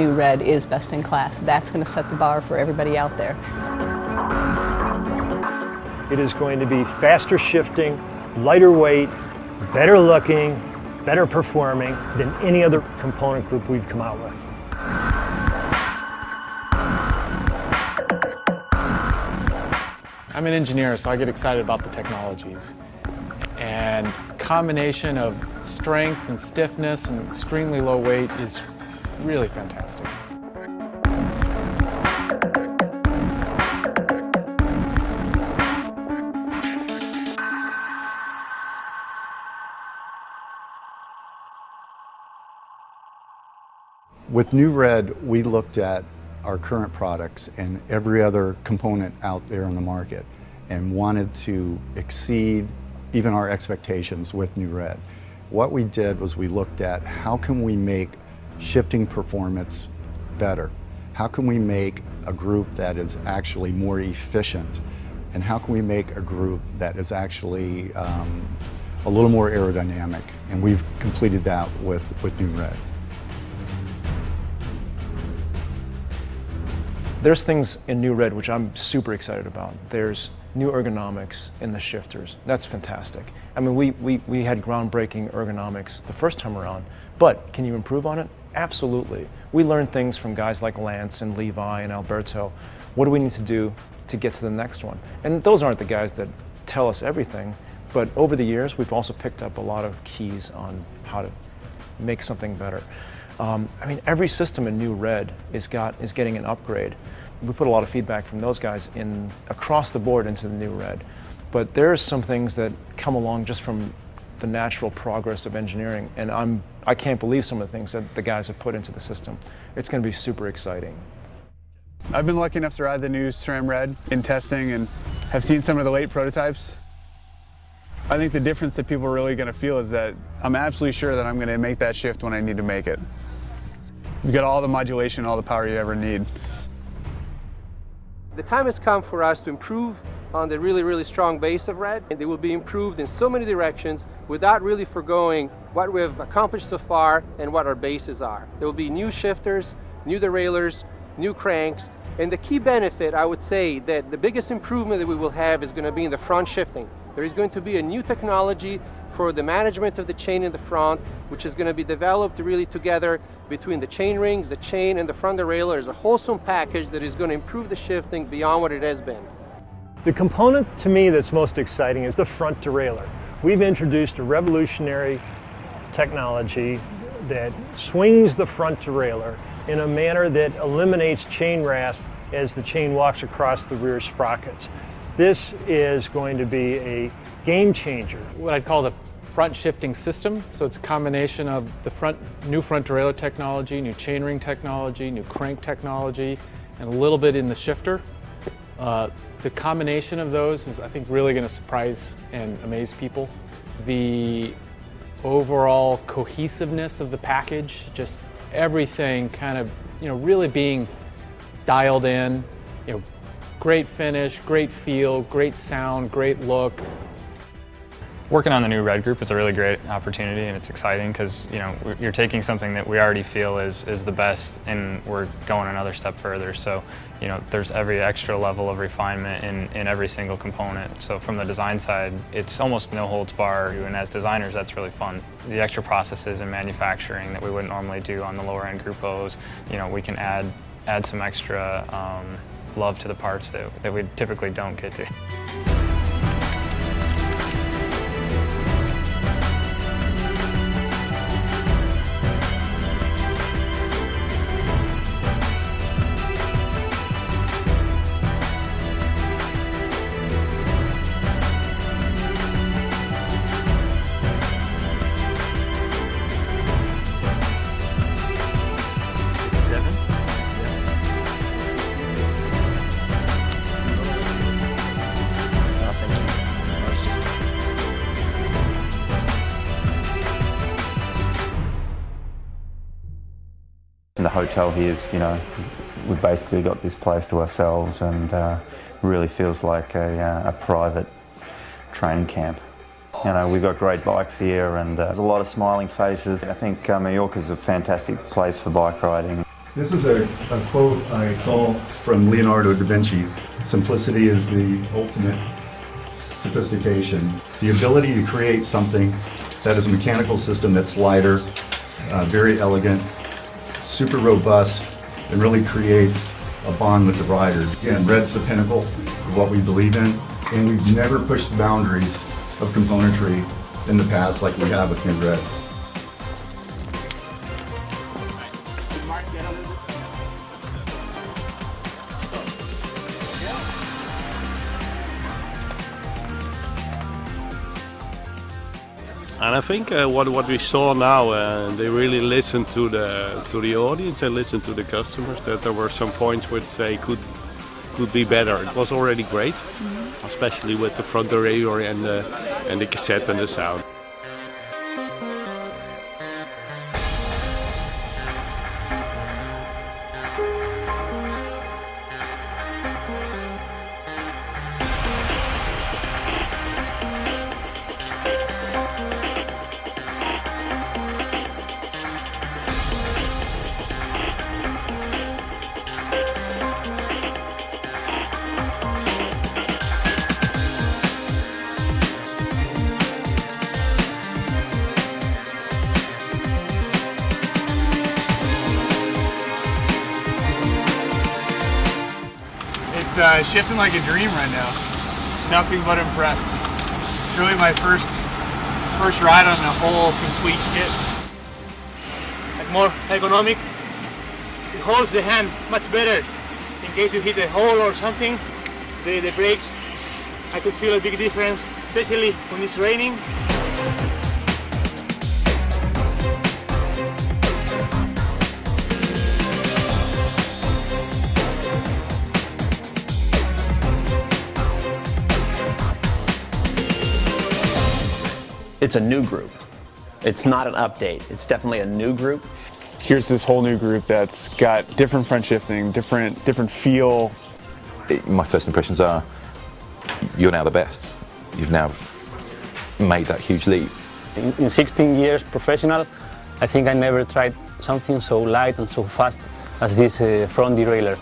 new Red is best in class. That's going to set the bar for everybody out there. It is going to be faster shifting, lighter weight, better looking, better performing than any other component group we've come out with. I'm an engineer, so I get excited about the technologies. And combination of strength and stiffness and extremely low weight is really fantastic. With New Red, we looked at our current products and every other component out there in the market and wanted to exceed even our expectations with New Red. What we did was we looked at how can we make shifting performance better? How can we make a group that is actually more efficient? And how can we make a group that is actually a little more aerodynamic? And we've completed that with New Red. There's things in New Red which I'm super excited about. There's new ergonomics in the shifters. That's fantastic. I mean, we had groundbreaking ergonomics the first time around, but can you improve on it? Absolutely. We learned things from guys like Lance and Levi and Alberto. What do we need to do to get to the next one? And those aren't the guys that tell us everything, but over the years, we've also picked up a lot of keys on how to make something better. I mean, every system in New Red is getting an upgrade. We put a lot of feedback from those guys across the board into the New Red. But there are some things that come along just from the natural progress of engineering, and I can't believe some of the things that the guys have put into the system. It's going to be super exciting. I've been lucky enough to ride the new SRAM Red in testing and have seen some of the late prototypes. I think the difference that people are really going to feel is that I'm absolutely sure that I'm going to make that shift when I need to make it. You've got all the modulation, all the power you ever need. The time has come for us to improve on the really, really strong base of Red, and they will be improved in so many directions without really forgoing what we've accomplished so far and what our bases are. There will be new shifters, new derailleurs, new cranks, and the key benefit, I would say, that the biggest improvement that we will have is going to be in the front shifting. There is going to be a new technology for the management of the chain in the front, which is going to be developed really together between the chain rings, the chain, and the front derailleur. Is a wholesome package that is going to improve the shifting beyond what it has been. The component to me that's most exciting is the front derailleur. We've introduced a revolutionary technology that swings the front derailleur in a manner that eliminates chain rasp as the chain walks across the rear sprockets. This is going to be a game changer. What I'd call the front shifting system. So it's a combination of the new front derailleur technology, new chainring technology, new crank technology, and a little bit in the shifter. The combination of those is, I think, really going to surprise and amaze people. The overall cohesiveness of the package, just everything kind of, really being dialed in, great finish, great feel, great sound, great look. Working on the new Red group is a really great opportunity, and it's exciting because you're taking something that we already feel is the best, and we're going another step further. So there's every extra level of refinement in every single component. So from the design side, it's almost no holds bar, and as designers, that's really fun. The extra processes in manufacturing that we wouldn't normally do on the lower end Group O's, we can add some extra love to the parts that we typically don't get to. In the hotel here, we've basically got this place to ourselves, and really feels like a private training camp. We've got great bikes here, and there's a lot of smiling faces. I think Mallorca's a fantastic place for bike riding. This is a quote I saw from Leonardo da Vinci. Simplicity is the ultimate sophistication. The ability to create something that is a mechanical system that's lighter, very elegant, super robust, and really creates a bond with the rider. Again, Red's the pinnacle of what we believe in, and we've never pushed the boundaries of componentry in the past like we have with New Red. And I think what we saw now, they really listened to the audience and listened to the customers. That there were some points which they could be better. It was already great, especially with the front radio and the cassette and the sound. It's shifting like a dream right now. Nothing but impressed. It's really my first ride on a whole complete kit. Like more ergonomic. It holds the hand much better. In case you hit a hole or something, the brakes, I could feel a big difference, especially when it's raining. It's a new group. It's not an update. It's definitely a new group. Here's this whole new group that's got different front shifting, different feel. My first impressions are, you're now the best. You've now made that huge leap. In 16 years professional, I think I never tried something so light and so fast as this front derailleur.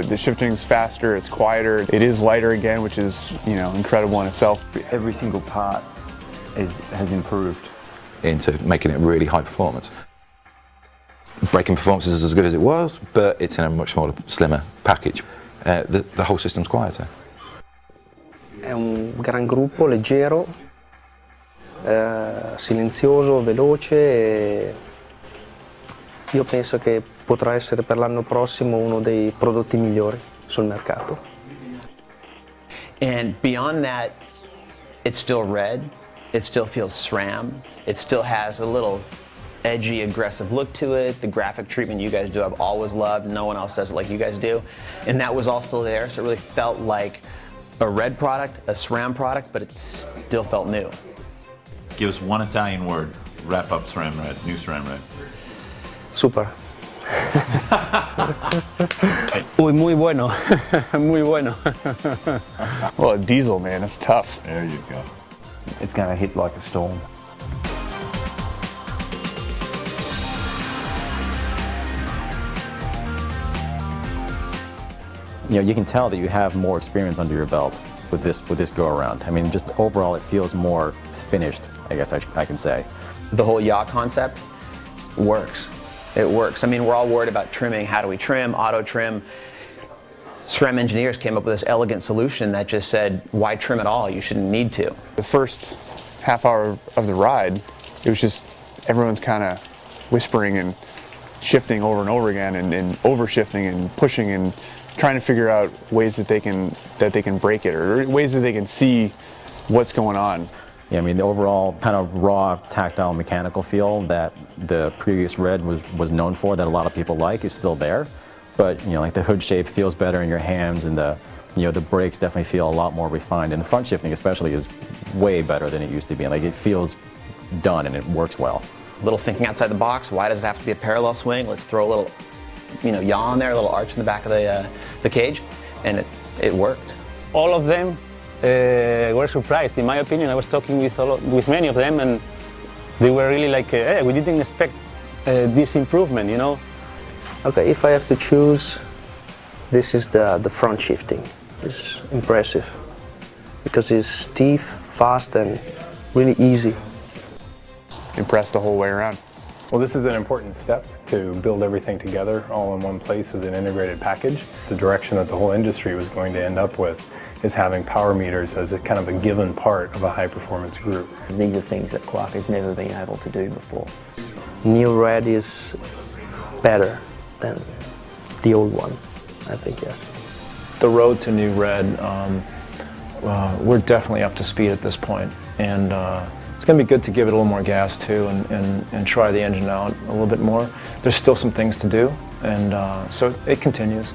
The shifting's faster, it's quieter. It is lighter again, which is, incredible in itself. Every single part has improved into making it really high performance. Braking performance is as good as it was, but it's in a much smaller, slimmer package. The whole system's quieter. È un gran gruppo, leggero, silenzioso, veloce e io penso che potrà essere per l'anno prossimo uno dei prodotti migliori sul mercato. And beyond that, it's still Red. It still feels SRAM. It still has a little edgy, aggressive look to it. The graphic treatment you guys do, I've always loved. No one else does it like you guys do. And that was all still there, so it really felt like a Red product, a SRAM product, but it still felt new. Give us one Italian word, wrap up SRAM Red, new SRAM Red. Super. Uy, muy bueno, muy bueno. Well, a diesel, man, it's tough. There you go. It's going to hit like a storm. You can tell that you have more experience under your belt with this go around. I mean, just overall, it feels more finished, I guess I can say. The whole yaw concept works. It works. I mean, we're all worried about trimming. How do we trim? Auto trim. SRAM engineers came up with this elegant solution that just said, why trim at all? You shouldn't need to. The first half hour of the ride, it was just everyone's kind of whispering and shifting over and over again and over shifting and pushing and trying to figure out ways that they can break it or ways that they can see what's going on. Yeah, I mean, the overall kind of raw, tactile, mechanical feel that the previous Red was known for, that a lot of people like, is still there. But like the hood shape feels better in your hands, and the brakes definitely feel a lot more refined, and the front shifting especially is way better than it used to be. Like, it feels done and it works well. A little thinking outside the box. Why does it have to be a parallel swing? Let's throw a little, yaw in there, a little arch in the back of the cage, and it worked. All of them were surprised. In my opinion, I was talking with many of them, and they were really like, hey, we didn't expect this improvement, Okay, if I have to choose, this is the front shifting. It's impressive because it's stiff, fast, and really easy. Impressed the whole way around. Well, this is an important step to build everything together all in one place as an integrated package. The direction that the whole industry was going to end up with is having power meters as a kind of a given part of a high-performance group. These are things that Quark has never been able to do before. New Red is better than the old one, I think, yes. The road to New Red, we're definitely up to speed at this point, and it's going to be good to give it a little more gas too, and try the engine out a little bit more. There's still some things to do, and so it continues.